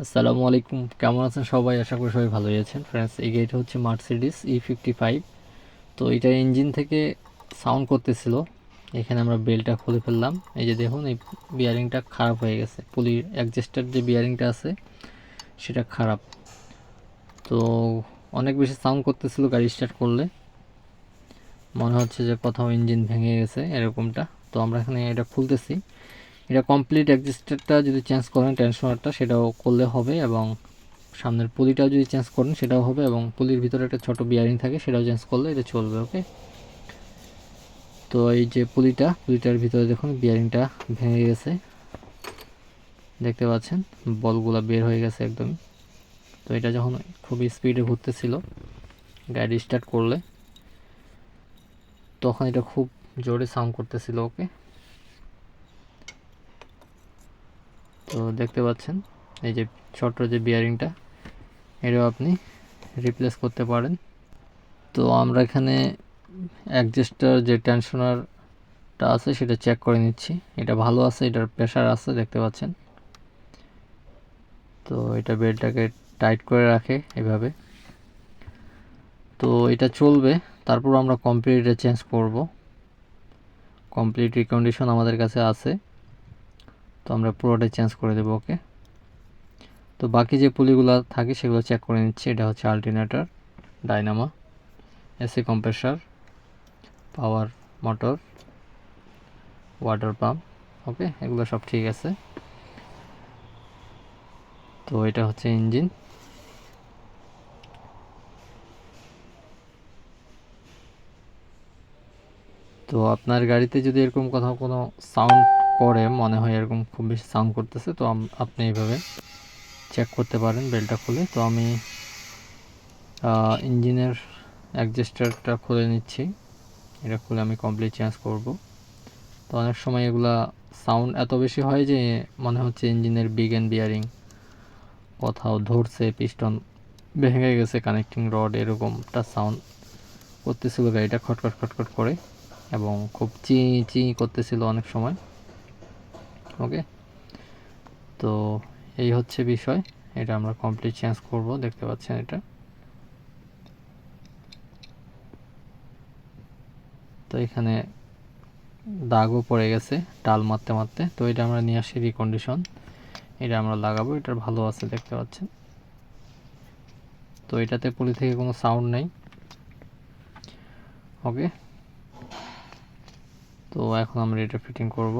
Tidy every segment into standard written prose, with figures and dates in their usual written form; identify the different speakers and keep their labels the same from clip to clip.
Speaker 1: আসসালামু আলাইকুম, কেমন আছেন সবাই? আশা করি সবাই ভালোই আছেন। ফ্রেন্ডস, এই গাড়িটা হচ্ছে মার্সিডিস E55। তো এটা ইঞ্জিন থেকে সাউন্ড করতেছিল। এখানে আমরা বেলটা খুলে ফেললাম। এই যে দেখুন, এই বিয়ারিংটা খারাপ হয়ে গেছে। পুলির অ্যাডজাস্টার যে বিয়ারিংটা আছে সেটা খারাপ। তো অনেক বেশি সাউন্ড করতেছিল গাড়ি স্টার্ট করলে, মনে হচ্ছে যে কোথাও ইঞ্জিন ভেঙে গেছে এরকমটা। তো আমরা এখানে এটা খুলতেছি। এটা কমপ্লিট অ্যাডজাস্টারটা যদি চেঞ্জ করেন, টেনশনারটা, সেটাও করলে হবে, এবং সামনের পুলিটাও যদি চেঞ্জ করেন সেটাও হবে, এবং পুলির ভিতরে একটা ছোট বিয়ারিং থাকে সেটাও চেঞ্জ করলে এটা চলবে। ওকে, তো এই যে পুলিটার ভিতরে দেখুন বিয়ারিংটা ভেঙে গেছে, দেখতে পাচ্ছেন বলগুলা বের হয়ে গেছে একদম। তো এটা যখন খুবই স্পিডে ঘুরতেছিল গাড়ি স্টার্ট করলে, তখন এটা খুব জোরে সাউন্ড করতেছিল। ওকে, তো দেখতে পাচ্ছেন এই যে ছোট যে বিয়ারিংটা, এটাও আপনি রিপ্লেস করতে পারেন। তো আমরা এখানে অ্যাডজাস্টার যে টেনশনারটা আছে সেটা চেক করে নিচ্ছি। এটা ভালো আছে, এটার প্রেশার আছে, দেখতে পাচ্ছেন। তো এটা বেল্টটাকে টাইট করে রাখে এভাবে। তো এটা চলবে, তারপর আমরা কমপ্লিট এটা চেঞ্জ করব। কমপ্লিট রিকন্ডিশন আমাদের কাছে আছে, তো আমরা পুরোটাই চেঞ্জ করে দেবো। ওকে, তো বাকি যে পুলিগুলো থাকে সেগুলো চেক করে নিচ্ছি। এটা হচ্ছে alternator, dynamo, AC compressor, power motor, water pump. Okay, এগুলো সব ঠিক আছে। তো এটা হচ্ছে ইঞ্জিন। তো আপনার গাড়িতে যদি এরকম কোথাও কোনো সাউন্ড করে, মনে হয় এরকম খুব বেশি সাউন্ড করতেছে, তো আপনি এইভাবে চেক করতে পারেন বেলটা খুলে। তো আমি ইঞ্জিনের অ্যাডজাস্টারটা খুলে নিচ্ছি। এটা খুলে আমি কমপ্লিট চেঞ্জ করব। তো অনেক সময় এগুলা সাউন্ড এত বেশি হয় যে মনে হচ্ছে ইঞ্জিনের বিগ এন্ড বিয়ারিং কোথাও ধরছে, পিস্টন ভেঙে গেছে, কানেক্টিং রড, এরকমটা সাউন্ড করতেছিল গাড়িটা খটখট খটখট করে, এবং খুব চি চি করতেছিল অনেক সময়। ওকে, তো এই হচ্ছে বিষয়। এটা আমরা কমপ্লিট চেঞ্জ করব, দেখতে পাচ্ছেন এটা। তো এখানে দাগও পড়ে গেছে ডাল মারতে মারতে। তো এটা আমরা নিয়ে আসি রিকন্ডিশন, এটা আমরা লাগাবো। এটার ভালো আছে, দেখতে পাচ্ছেন। তো এটাতে পুলি থেকে কোনো সাউন্ড নেই। ওকে, তো এখন আমরা এটা ফিটিং করব।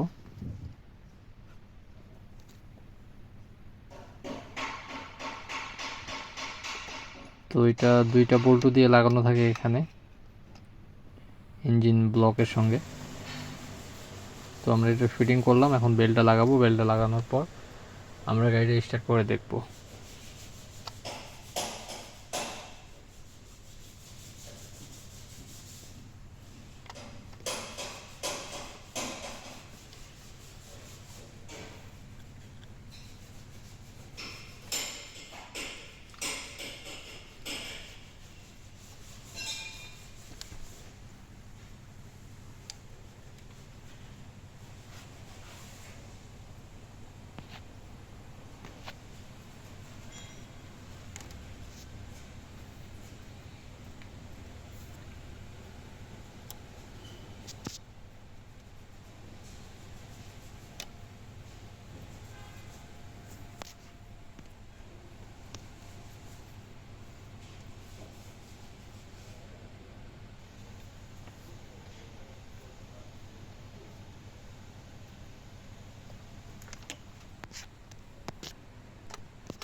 Speaker 1: তো এটা দুইটা বল্টু দিয়ে লাগানো থাকে এখানে ইঞ্জিন ব্লকের সঙ্গে। তো আমরা এটা ফিটিং করলাম, এখন বেলটা লাগাবো। বেলটা লাগানোর পর আমরা গাড়িটা স্টার্ট করে দেখব।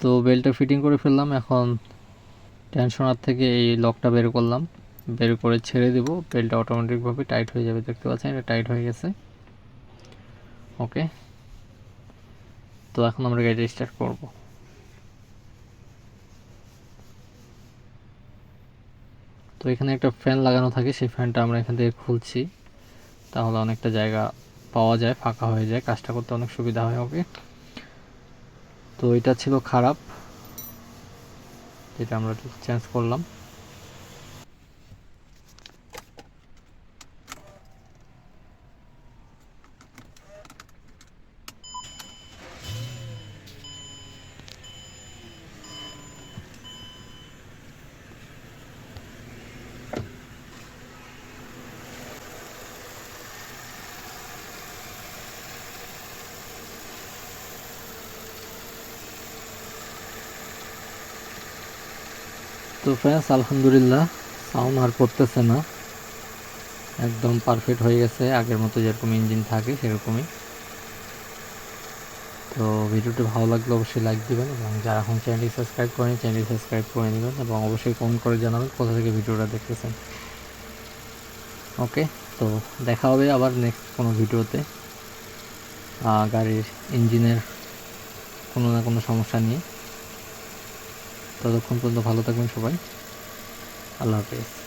Speaker 1: তো বেলটা ফিটিং করে ফেললাম। এখন টেনশনার থেকে এই লকটা বের করলাম, বের করে ছেড়ে দেব। বেলটা অটোমেটিকভাবে টাইট হয়ে যাবে, দেখতে পাচ্ছেন এটা টাইট হয়ে গেছে। ওকে, তো এখন আমরা গাড়িটা স্টার্ট করব। তো এখানে একটা ফ্যান লাগানো থাকে, সেই ফ্যানটা আমরা এখান থেকে খুলছি, তাহলে অনেকটা জায়গা পাওয়া যায়, ফাঁকা হয়ে যায়, কাজটা করতে অনেক সুবিধা হয়। ওকে, তো এটা ছিল খারাপ, যেটা আমরা চেঞ্জ করলাম। তো ফ্রেন্ডস আলহামদুলিল্লাহ সাউন্ড আর করতেছে না, একদম পারফেক্ট হয়ে গেছে, আগের মতো যেরকম ইঞ্জিন থাকে সেরকমই। তো ভিডিওটি ভালো লাগলে অবশ্যই লাইক দিবেন, এবং যারা এখন চ্যানেলটি সাবস্ক্রাইব করেন চ্যানেলটি সাবস্ক্রাইব করে নেবেন, এবং অবশ্যই কমেন্ট করে জানাবেন কোথা থেকে ভিডিওটা দেখতেছেন। ওকে, তো দেখা হবে আবার নেক্সট কোনো ভিডিওতে গাড়ির ইঞ্জিনের কোনো না কোনো সমস্যা নিয়ে। ততক্ষণ পর্যন্ত ভালো থাকবেন সবাই, আল্লাহ হাফেজ।